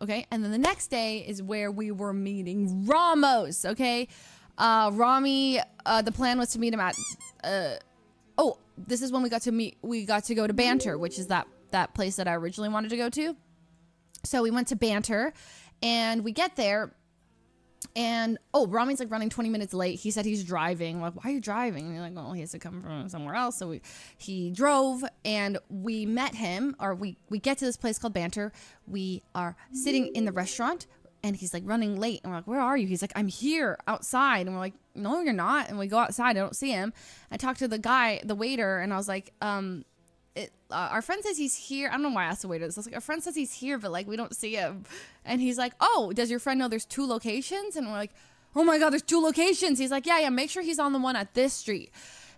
Okay. And then the next day is where we were meeting Ramos. Okay. Ramee, the plan was to meet him at, this is when we got to go to Banter, which is that place that I originally wanted to go to. So we went to Banter and we get there and, Ramee's like running 20 minutes late. He said he's driving. Like, why are you driving? And you're like, well, he has to come from somewhere else. So he drove and we met him, or we get to this place called Banter. We are sitting in the restaurant and he's like running late. And we're like, where are you? He's like, I'm here outside. And we're like, no, you're not. And we go outside. I don't see him. I talked to the waiter, and I was like, our friend says he's here. I don't know why I asked the waiter this. I was like, our friend says he's here, but like, we don't see him. And he's like, oh, does your friend know there's 2 locations? And we're like, oh my God, there's 2 locations. He's like, yeah, make sure he's on the one at this street.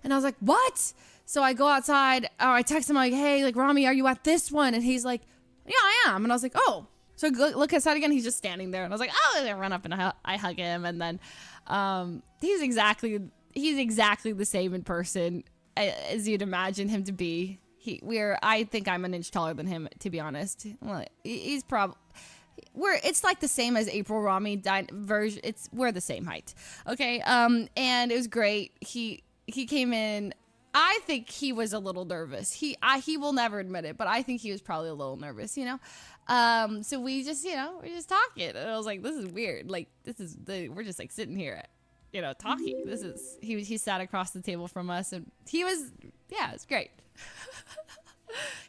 And I was like, what? So I go outside, or I text him like, hey, like, Ramee, are you at this one? And he's like, yeah, I am. And I was like, oh. So look outside again. He's just standing there. And I was like, oh, and I run up and I hug him. And then he's exactly the same in person as you'd imagine him to be. I think I'm an inch taller than him, to be honest. Well, he's probably, it's like the same as April Ramee version. We're the same height. Okay. And it was great. He came in. I think he was a little nervous. He will never admit it, but I think he was probably a little nervous, so we just, we're just talking, and I was like, this is weird. Like, we're just like sitting here, talking. He sat across the table from us, and it's great.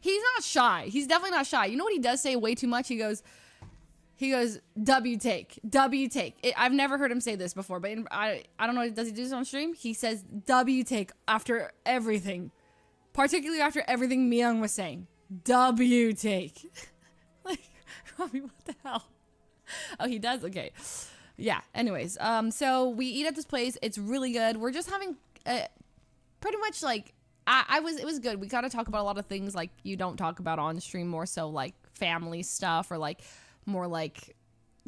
He's not shy. He's definitely not shy. You know what he does say way too much? He goes, W take. I've never heard him say this before, but I don't know. Does he do this on stream? He says W take after everything, particularly after everything Myung was saying. W take. Like, Ramee, what the hell? Oh, he does? Okay. Yeah. Anyways, so we eat at this place. It's really good. We're just having pretty much like, it was good. We got to talk about a lot of things like you don't talk about on stream, more so like family stuff, or like more like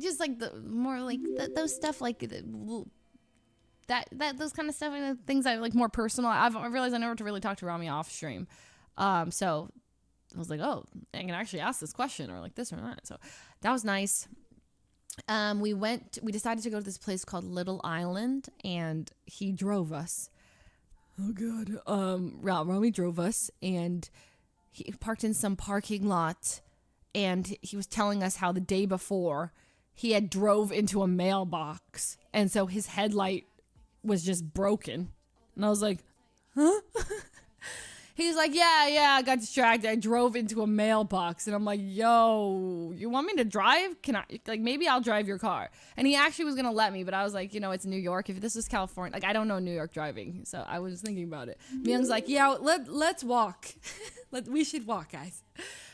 just like those stuff, like that those kind of stuff, and things that are like more personal. I realized I never to really talk to Ramee off stream. So I was like, oh, I can actually ask this question, or like this or that. So that was nice. We decided to go to this place called Little Island, and he drove us. Oh God. Ramee drove us, and he parked in some parking lot, and he was telling us how the day before he had drove into a mailbox, and so his headlight was just broken. And I was like, huh? He's like, yeah, I got distracted. I drove into a mailbox. And I'm like, yo, you want me to drive? Maybe I'll drive your car. And he actually was going to let me, but I was like, it's New York. If this was California, like, I don't know New York driving. So I was thinking about it. Myung's like, yeah, let's walk. We should walk, guys.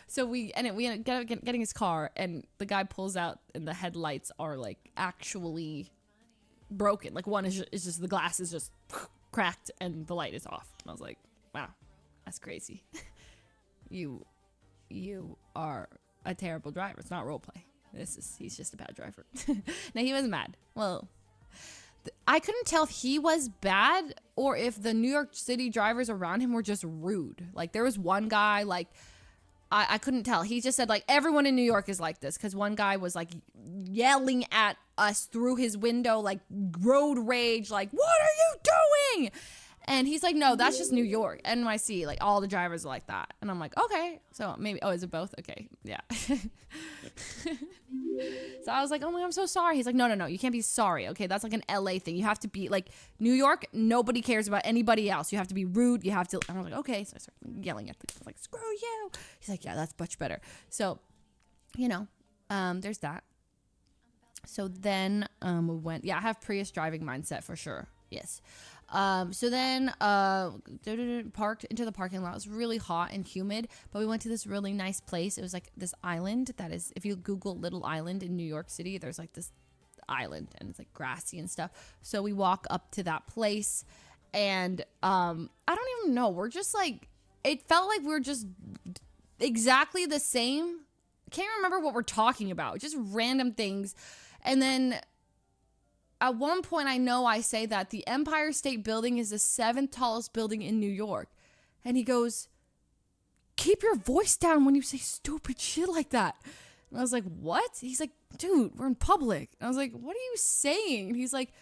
So we ended up getting his car, and the guy pulls out, and the headlights are like actually broken. Like, one is just the glass is just cracked and the light is off. And I was like, wow. That's crazy. You are a terrible driver. It's not roleplay. He's just a bad driver. No, he wasn't mad. Well, I couldn't tell if he was bad or if the New York City drivers around him were just rude. Like, there was one guy, like, I couldn't tell. He just said, like, everyone in New York is like this, because one guy was, like, yelling at us through his window, like, road rage, like, what are you doing? And he's like, no, that's just New York. NYC, like, all the drivers are like that. And I'm like, okay. So maybe, is it both? Okay, yeah. So I was like, oh my God, I'm so sorry. He's like, no, you can't be sorry. Okay, that's like an LA thing. You have to be, like, New York, nobody cares about anybody else. You have to be rude. You have to, and I was like, okay. So I started yelling at the, I was like, screw you. He's like, yeah, that's much better. So, there's that. So then we went, I have Prius driving mindset for sure. Yes. So then parked into the parking lot. It was really hot and humid, but we went to this really nice place. It was like this island that is, if you Google Little Island in New York City, there's like this island, and it's like grassy and stuff. So we walk up to that place, and I don't even know. We're just like, it felt like we were just exactly the same. Can't remember what we're talking about. Just random things. And then at one point, I know I say that the Empire State Building is the 7th tallest building in New York. And he goes, keep your voice down when you say stupid shit like that. And I was like, what? He's like, dude, we're in public. And I was like, what are you saying? And he's like,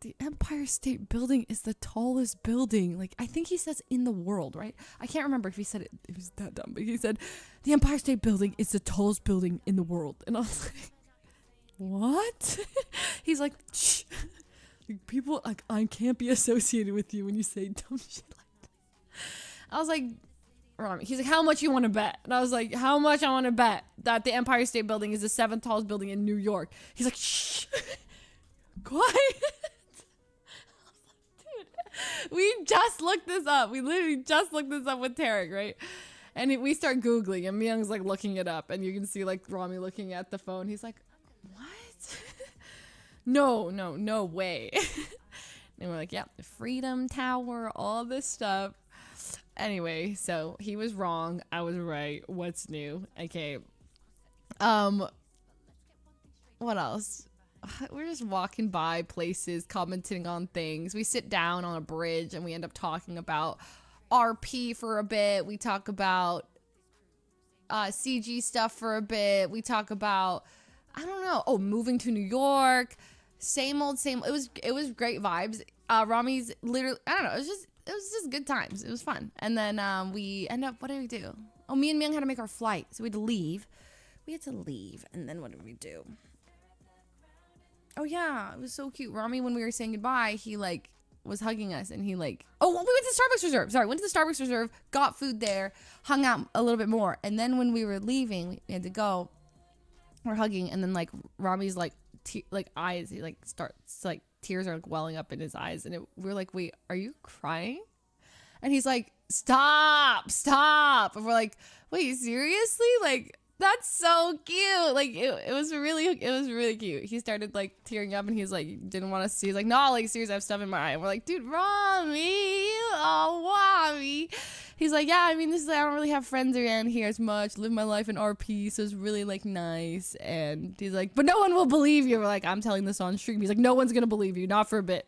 the Empire State Building is the tallest building. Like, I think he says in the world, right? I can't remember if he said it. It was that dumb. But he said, the Empire State Building is the tallest building in the world. And I was like, what? He's like, shh. People, like, I can't be associated with you when you say dumb shit like that. I was like, Ramee. He's like, how much you want to bet? And I was like, how much I want to bet that the Empire State Building is the 7th tallest building in New York. He's like, shh. Quiet. Dude, we just looked this up. We literally just looked this up with Tarek, right? And we start Googling, and Myung's like looking it up, and you can see like Ramee looking at the phone. He's like, what? No way. And we're like, yeah, the Freedom Tower, all this stuff. Anyway, so he was wrong. I was right. What's new? Okay. What else? We're just walking by places, commenting on things. We sit down on a bridge and we end up talking about RP for a bit. We talk about CG stuff for a bit. We talk about, I don't know, moving to New York. Same old. It was great vibes. Ramee's literally, I don't know, it was just good times. It was fun. And then we end up, what did we do? Oh, me and Myung had to make our flight. So we had to leave. And then what did we do? Oh yeah, it was so cute. Ramee, when we were saying goodbye, he like was hugging us and he like, we went to Starbucks Reserve. Went to the Starbucks Reserve, got food there, hung out a little bit more. And then when we were leaving, we had to go. We're hugging, and then like Ramee's like eyes, he like starts like tears are like welling up in his eyes, and we're like, wait, are you crying? And he's like, stop. And we're like, wait, seriously? Like, that's so cute. Like it was really cute. He started like tearing up, and he's like, didn't want to see. He's like, no, like seriously, I have stuff in my eye. And we're like, dude, Ramee, Ramee. He's like, yeah, I mean, I don't really have friends around here as much. Live my life in RP, so it's really like nice. And he's like, but no one will believe you. We're like, I'm telling this on stream. He's like, no one's gonna believe you, not for a bit.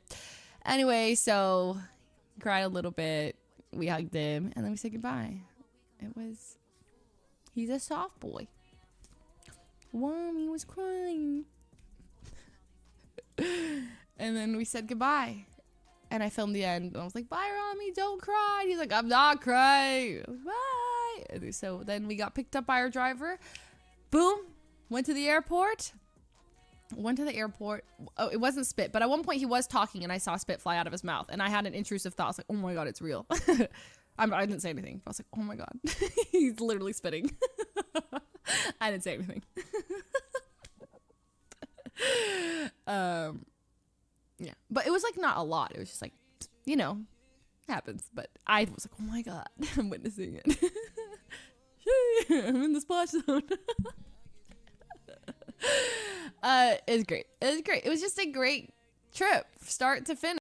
Anyway, so cried a little bit. We hugged him, and then we said goodbye. He's a soft boy. Ramee was crying. And then we said goodbye. And I filmed the end. And I was like, bye, Ramee, don't cry. And he's like, I'm not crying. Bye. And so then we got picked up by our driver. Boom. Went to the airport. Oh, it wasn't spit. But at one point he was talking, and I saw spit fly out of his mouth. And I had an intrusive thought. I was like, oh my God, it's real. I didn't say anything. I was like, oh my God. He's literally spitting. I didn't say anything. Yeah. But it was like not a lot. It was just like, you know, happens. But I was like, oh my God, I'm witnessing it. I'm in the splash zone. It was great. It was just a great trip, start to finish.